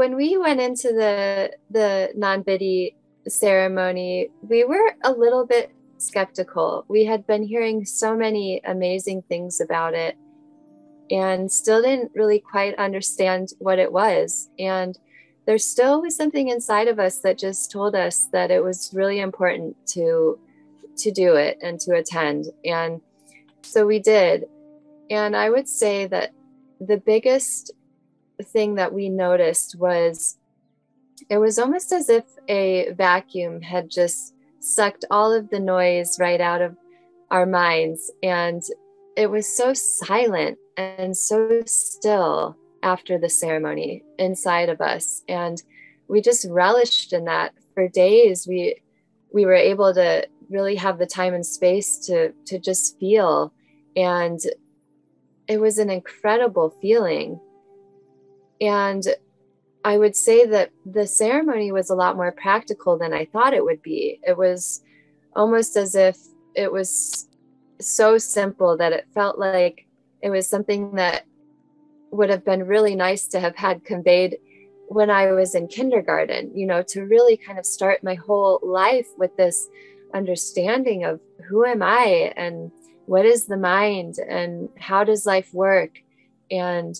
when we went into the Gnan Vidhi ceremony, we were a little bit skeptical. We had been hearing so many amazing things about it and still didn't really quite understand what it was. And there still was something inside of us that just told us that it was really important to do it and to attend. And so we did. And I would say that the biggest thing that we noticed was it was almost as if a vacuum had just sucked all of the noise right out of our minds. And it was so silent and so still after the ceremony inside of us. And we just relished in that for days. We were able to really have the time and space to just feel. And it was an incredible feeling. And I would say that the ceremony was a lot more practical than I thought it would be. It was almost as if it was so simple that it felt like it was something that would have been really nice to have had conveyed when I was in kindergarten, to really kind of start my whole life with this understanding of who am I and what is the mind and how does life work? And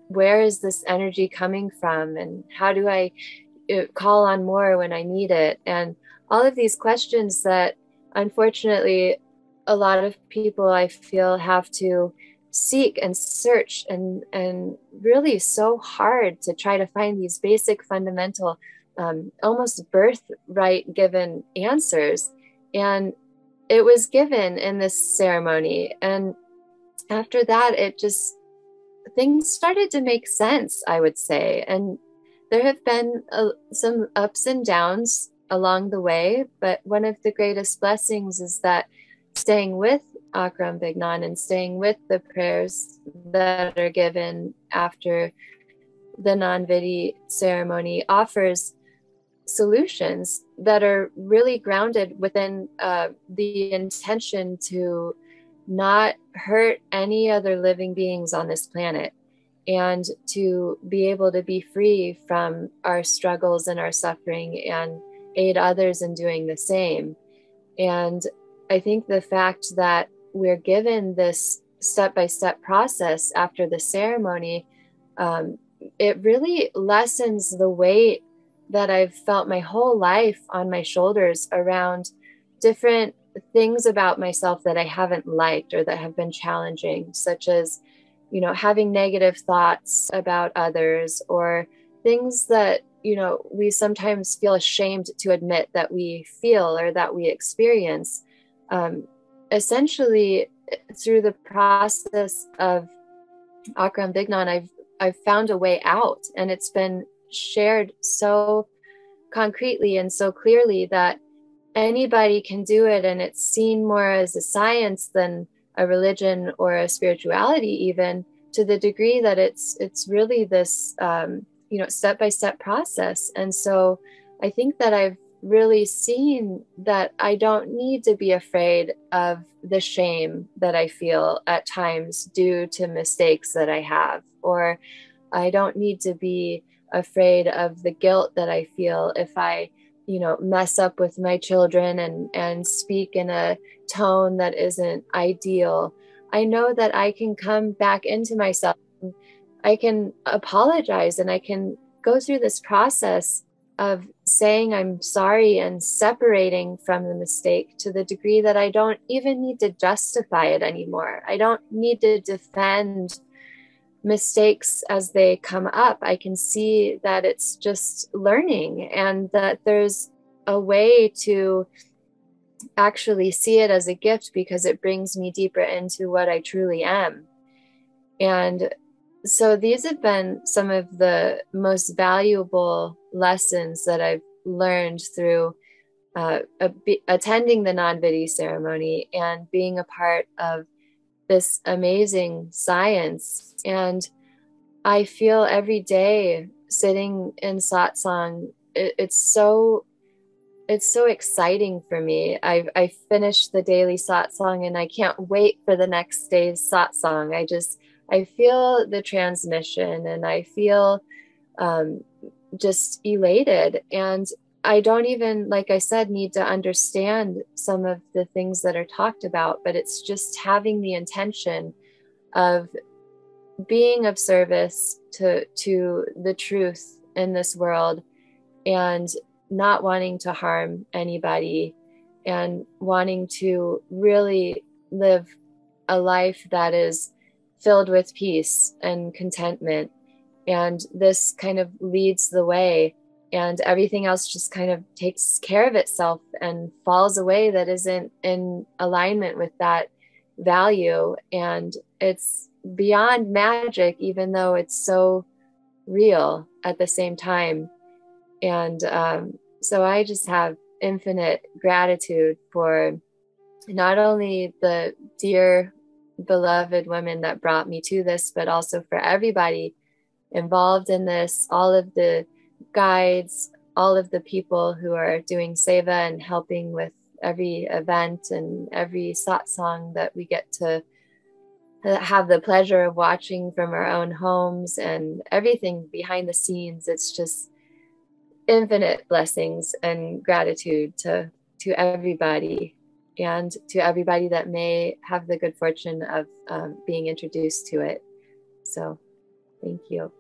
where is this energy coming from? And how do I call on more when I need it? And all of these questions that unfortunately a lot of people I feel have to seek and search and really so hard to try to find these basic fundamental almost birthright given answers. And it was given in this ceremony. And after that, things started to make sense, I would say. And there have been some ups and downs along the way, but one of the greatest blessings is that staying with Akram Vignan and staying with the prayers that are given after the Gnan Vidhi ceremony offers solutions that are really grounded within the intention to not hurt any other living beings on this planet, and to be able to be free from our struggles and our suffering and aid others in doing the same. And I think the fact that we're given this step-by-step process after the ceremony, it really lessens the weight that I've felt my whole life on my shoulders around different things about myself that I haven't liked or that have been challenging, such as, having negative thoughts about others, or things that, we sometimes feel ashamed to admit that we feel or that we experience. Essentially, through the process of Akram Vignan, I've found a way out, and it's been shared so concretely and so clearly that anybody can do it, and it's seen more as a science than a religion or a spirituality, even, to the degree that it's really this step-by-step process. And so I think that I've really seen that I don't need to be afraid of the shame that I feel at times due to mistakes that I have, or I don't need to be afraid of the guilt that I feel if I mess up with my children and speak in a tone that isn't ideal. I know that I can come back into myself. I can apologize, and I can go through this process of saying I'm sorry and separating from the mistake to the degree that I don't even need to justify it anymore. I don't need to defend mistakes as they come up. I can see that it's just learning, and that there's a way to actually see it as a gift because it brings me deeper into what I truly am. And so these have been some of the most valuable lessons that I've learned through attending the Gnan Vidhi ceremony and being a part of this amazing science. And I feel every day sitting in satsang, it's so exciting for me. I finished the daily satsang and I can't wait for the next day's satsang. I feel the transmission, and I feel just elated. And I don't even, like I said, need to understand some of the things that are talked about, but it's just having the intention of being of service to the truth in this world, and not wanting to harm anybody, and wanting to really live a life that is filled with peace and contentment. And this kind of leads the way, and everything else just kind of takes care of itself and falls away that isn't in alignment with that value. And it's beyond magic, even though it's so real at the same time. And so I just have infinite gratitude for not only the dear beloved women that brought me to this, but also for everybody involved in this, all of the guides, all of the people who are doing seva and helping with every event and every satsang that we get to have the pleasure of watching from our own homes, and everything behind the scenes. It's just infinite blessings and gratitude to everybody, and to everybody that may have the good fortune of being introduced to it. So thank you.